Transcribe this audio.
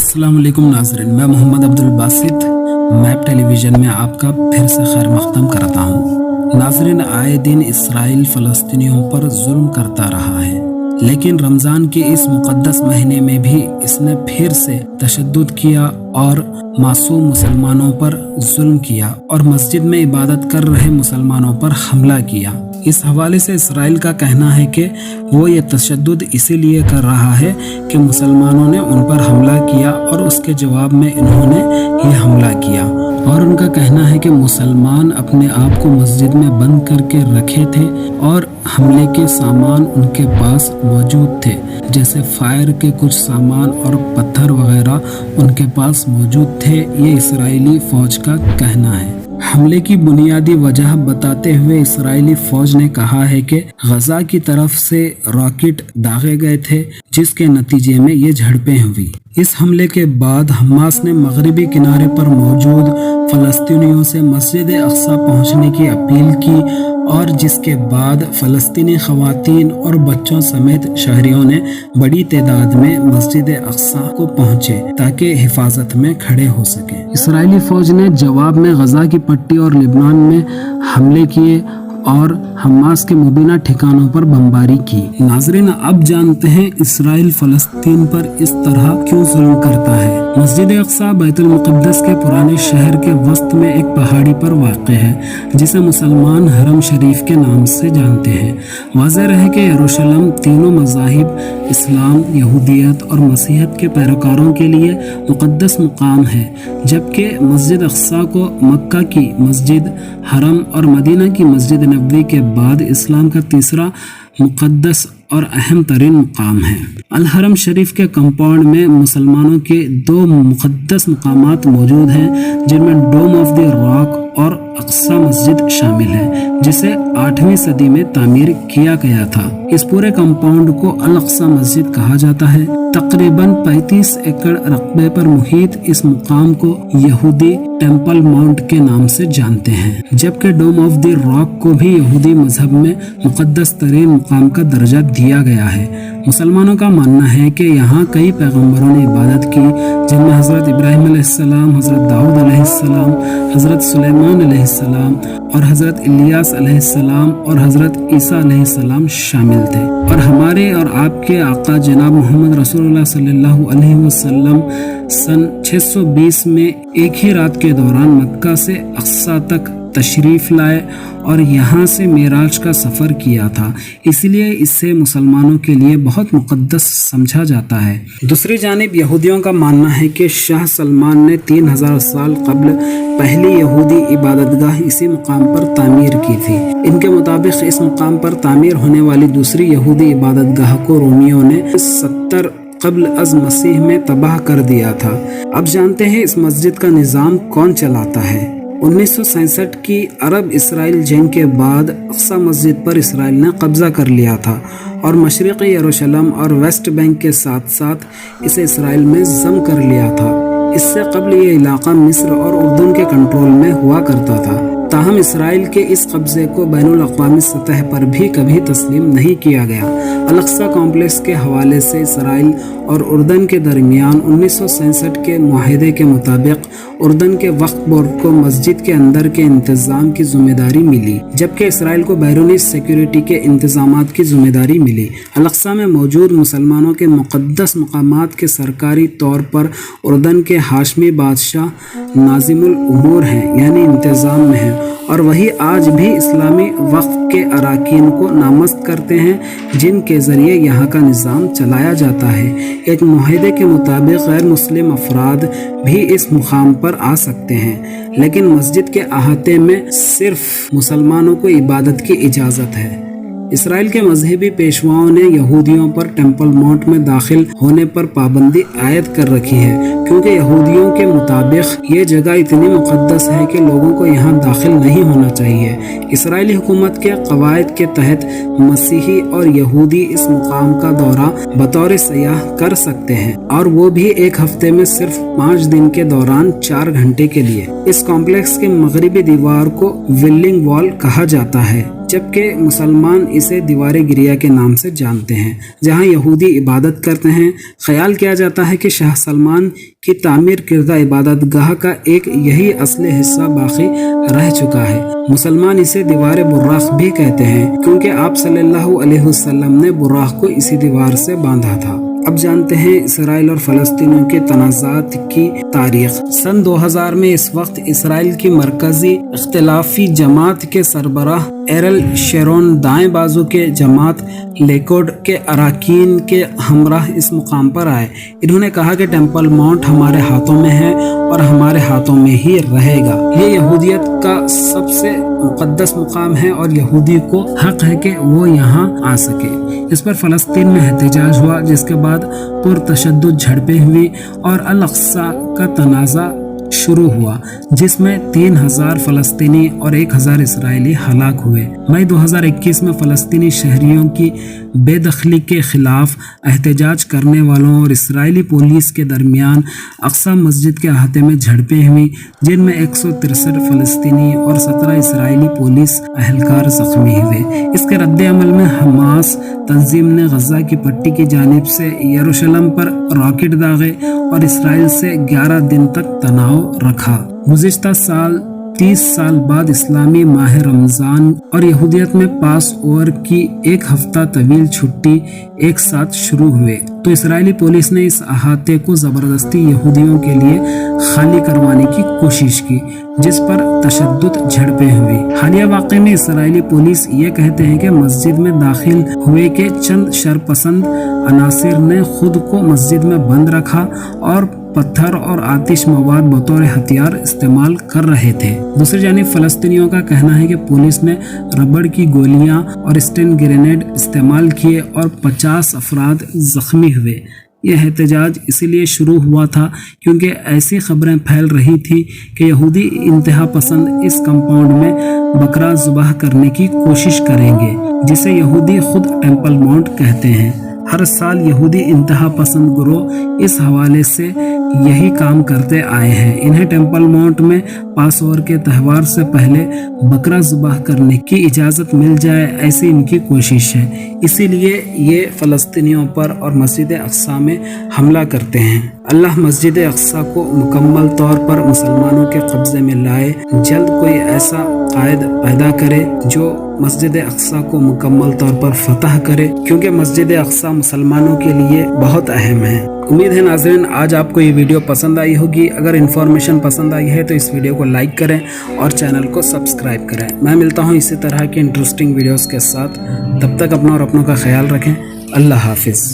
अस्सलाम वालेकुम नाज़रीन, मैं मोहम्मद अब्दुल बासित मैप टेलीविज़न में आपका फिर से खैर मक़दम करता हूँ। नाज़रीन, आए दिन इसराइल फ़लस्तीनियों पर जुल्म करता रहा है, लेकिन रमज़ान के इस मुक़द्दस महीने में भी इसने फिर से तशद्दुद किया और मासूम मुसलमानों पर जुल्म किया और मस्जिद में इबादत कर रहे मुसलमानों पर हमला किया। इस हवाले से इसराइल का कहना है कि वो ये तशद्दुद इसीलिए कर रहा है कि मुसलमानों ने उन पर हमला किया और उसके जवाब में इन्होंने ये हमला किया। और उनका कहना है कि मुसलमान अपने आप को मस्जिद में बंद करके रखे थे और हमले के सामान उनके पास मौजूद थे, जैसे फायर के कुछ सामान और पत्थर वगैरह उनके पास मौजूद थे। ये इस्राएली फौज का कहना है। हमले की बुनियादी वजह बताते हुए इस्राएली फौज ने कहा है कि गजा की तरफ से रॉकेट दागे गए थे, जिसके नतीजे में ये झड़पें हुई। इस हमले के बाद हमास ने मगरिबी किनारे पर मौजूद फ़लस्तीनियों से मस्जिद अक्सा पहुंचने की अपील की और जिसके बाद फ़लस्तीनी ख़वातीन और बच्चों समेत शहरियों ने बड़ी तादाद में मस्जिद अक्सा को पहुंचे ताकि हिफाजत में खड़े हो सके। इस्राएली फ़ौज ने जवाब में गजा की पट्टी और लिबनान में हमले किए और हमास के मुबीना ठिकानों पर बमबारी की। नाज़रीन, अब जानते हैं इसराइल फ़लस्तीन पर इस तरह क्यों जुल्म करता है। मस्जिद अक्सा बैतुल मुक़द्दस के पुराने शहर के वस्त में एक पहाड़ी पर वाक़े है, जिसे मुसलमान हरम शरीफ के नाम से जानते हैं। वाज़ेह है कि यरूशलेम तीनों मज़ाहिब इस्लाम, यहूदियत और मसीहत के पैरोकारों के लिए मुक़द्दस मुकाम है, जबकि मस्जिद अक्सा को मक्का की मस्जिद हरम और मदीना की मस्जिद नबवी के बाद इस्लाम का तीसरा मुक़द्दस और अहम तरीन मुकाम है। अल हरम शरीफ के कंपाउंड में मुसलमानों के दो मुक़द्दस मुकामात मौजूद हैं, जिनमें डोम ऑफ द रॉक और अक्सा मस्जिद शामिल है, जिसे 8वीं सदी में तामीर किया गया था। इस पूरे कंपाउंड को अल अक्सा मस्जिद कहा जाता है। तकरीबन 35 एकड़ रकबे पर मुहित इस मुकाम को यहूदी टेम्पल माउंट के नाम से जानते हैं, जबकि डोम ऑफ द रॉक को भी यहूदी मजहब में मुक़द्दस तरीन मुकाम का दर्जा दिया गया है। मुसलमानों का मानना है कि यहाँ कई पैगम्बरों ने इबादत की, जिनमें हज़रत इब्राहीम अलैहिस्सलाम, हज़रत दाऊद अलैहिस्सलाम, हज़रत सुलेमान अलैहिस्सलाम और हज़रत इलियास अलैहिस्सलाम और हज़रत ईसा अलैहिस्सलाम शामिल थे। और हमारे और आपके आका जनाब मोहम्मद रसूलुल्लाह सल्लल्लाहु अलैहि वसल्लम सन 620 में एक ही रात के दौरान मक्का से अक्सा तक तशरीफ लाए और यहाँ से मेराज का सफ़र किया था, इसलिए इसे मुसलमानों के लिए बहुत मुक़द्दस समझा जाता है। दूसरी जानिब यहूदियों का मानना है कि शाह सलमान ने 3000 साल कबल पहली यहूदी इबादतगाह इसी मुकाम पर तामीर की थी। इनके मुताबिक इस मुकाम पर तामीर होने वाली दूसरी यहूदी इबादतगाह को रोमियों ने 70 कबल अज़ मसीह में तबाह कर दिया था। अब जानते हैं इस मस्जिद का निज़ाम कौन चलाता है। 1967 की अरब इसराइल जंग के बाद अक्सा मस्जिद पर इसराइल ने कब्ज़ा कर लिया था और मशरिक़ी यरूशलेम और वेस्ट बैंक के साथ साथ इसे इसराइल में ज़म कर लिया था। इससे कबल ये इलाका मिस्र और उर्दन के कंट्रोल में हुआ करता था। ताहम इसराइल के इस कब्ज़े को बैनुल अक़वामी सतह पर भी कभी तस्लीम नहीं किया गया। अल अक्सा कॉम्प्लेक्स के हवाले से इसराइल और उर्दन के दरमियान 1967 के मुआहदे के मुताबिक उर्दन के वक्फ बोर्ड को मस्जिद के अंदर के इंतज़ाम की जिम्मेदारी मिली, जबकि इसराइल को बैरूनी सिक्योरिटी के इंतज़ामात की जिम्मेदारी मिली। अल अक्सा में मौजूद मुसलमानों के मुक़द्दस मकामात के सरकारी तौर पर उर्दन के हाशमी बादशाह नाज़िमुल उमूर हैं, यानी इंतज़ाम में हैं, और वही आज भी इस्लामी वक्फ के अराकीन को नामज़द करते हैं, जिनके ज़रिए यहाँ का निज़ाम चलाया जाता है। एक मुआहदे के मुताबिक गैर मुस्लिम अफराद भी इस मुकाम पर आ सकते हैं, लेकिन मस्जिद के अहाते में सिर्फ मुसलमानों को इबादत की इजाज़त है। इसराइल के मजहबी पेशवाओं ने यहूदियों पर टेम्पल माउंट में दाखिल होने पर पाबंदी आयद कर रखी है, क्योंकि यहूदियों के मुताबिक ये जगह इतनी मुक़द्दस है कि लोगों को यहाँ दाखिल नहीं होना चाहिए। इसराइली हुकूमत के कवायद के तहत मसीही और यहूदी इस मुकाम का दौरा बतौर सयाह कर सकते हैं, और वो भी एक हफ्ते में सिर्फ 5 दिन के दौरान 4 घंटे के लिए। इस कॉम्प्लेक्स के मगरिबी दीवार को विलिंग वॉल कहा जाता है, जबकि मुसलमान इसे दीवार गिरिया के नाम से जानते हैं, जहां यहूदी इबादत करते हैं। ख्याल किया जाता है कि शाह सलमान की तामीर किर्दा इबादत गाह का एक यही असली हिस्सा बाकी रह चुका है। मुसलमान इसे दीवार बुर्राख भी कहते हैं, क्योंकि आप सल्लल्लाहु अलैहि वसल्लम ने बुर्राख को इसी दीवार से बांधा था। अब जानते हैं इसराइल और फलस्तीनियों के तनाज़ात की तारीख। सन 2000 में इस वक्त इसराइल की मरकजी इख्तिलाफी जमात के सरबराह एरल शेरोन दाएं बाजू के जमात लेकोड के अराकीन के हमराह इस मुकाम पर आए। इन्होंने कहा कि टेम्पल माउंट हमारे हाथों में है और हमारे हाथों में ही रहेगा। ये यहूदियत का सबसे मुक़द्दस मुकाम है और यहूदी को हक है कि वो यहाँ आ सके। इस पर फ़लस्तीन में एहतजाज हुआ, जिसके बाद पुरतशद्दुद झड़पें हुई और अल अक्सा का तनाज़ा शुरू हुआ, जिसमें 3000 फ़लस्तीनी और 1000 इसराइली हलाक हुए। मई 2021 में फ़लस्तीनी शहरियों की बेदखली के खिलाफ एहतजाज करने वालों और इसराइली पुलिस के दरमियान अक्सा मस्जिद के अहाते में झड़पें हुई, जिनमें 163 फ़लस्तीनी और 17 इसराइली पुलिस अहलकार जख्मी हुए। इसके रद्द-ए-अमल में हमास तंजीम ने गजा की पट्टी की जानिब से यरूशलेम पर रॉकेट दागे और इसराइल से 11 दिन तक तनाव रखा। गुज़िश्ता साल 30 साल बाद इस्लामी माह रमज़ान और यहूदियत में पास ओवर की एक हफ्ता तवील छुट्टी एक साथ शुरू हुए, तो इसराइली पुलिस ने इस अहाते को ज़बरदस्ती यहूदियों के लिए खाली करवाने की कोशिश की, जिस पर तशद्दुद झड़पें हुई। हालिया वाक़े में इसराइली पुलिस ये कहते हैं कि मस्जिद में दाखिल हुए के चंद शरपसंद अनासिर ने खुद को मस्जिद में बंद रखा और पत्थर और आतिश मवाद बतौर हथियार इस्तेमाल कर रहे थे। दूसरी जानिब फ़लस्तीनियों का कहना है कि पुलिस ने रबड़ की गोलियां और स्टेन ग्रेनेड इस्तेमाल किए और 50 अफराद जख्मी हुए। यह एहतजाज इसीलिए शुरू हुआ था क्योंकि ऐसी खबरें फैल रही थी कि यहूदी इंतहा पसंद इस कंपाउंड में बकरा ज़ुबाह करने की कोशिश करेंगे, जिसे यहूदी खुद टेम्पल माउंट कहते हैं। हर साल यहूदी इंतहा पसंद ग्रोह इस हवाले से यही काम करते आए हैं। इन्हें टेम्पल माउंट में पास ओवर के त्यौहार से पहले बकरा ज़ुबाह करने की इजाज़त मिल जाए, ऐसी इनकी कोशिश है। इसीलिए ये फ़लस्तीनियों पर और मस्जिद अक्सा में हमला करते हैं। अल्लाह मस्जिद अक्सा को मुकम्मल तौर पर मुसलमानों के कब्ज़े में लाए। जल्द कोई ऐसा कायद पैदा करे जो मस्जिद अक्सा को मुकम्मल तौर पर फतह करे, क्योंकि मस्जिद अक्सा मुसलमानों के लिए बहुत अहम है। उम्मीद है नाज़रीन आज आपको ये वीडियो पसंद आई होगी। अगर इन्फॉर्मेशन पसंद आई है तो इस वीडियो को लाइक करें और चैनल को सब्सक्राइब करें। मैं मिलता हूँ इसी तरह के इंटरेस्टिंग वीडियोस के साथ। तब तक अपना और अपनों का ख्याल रखें। अल्लाह हाफिज़।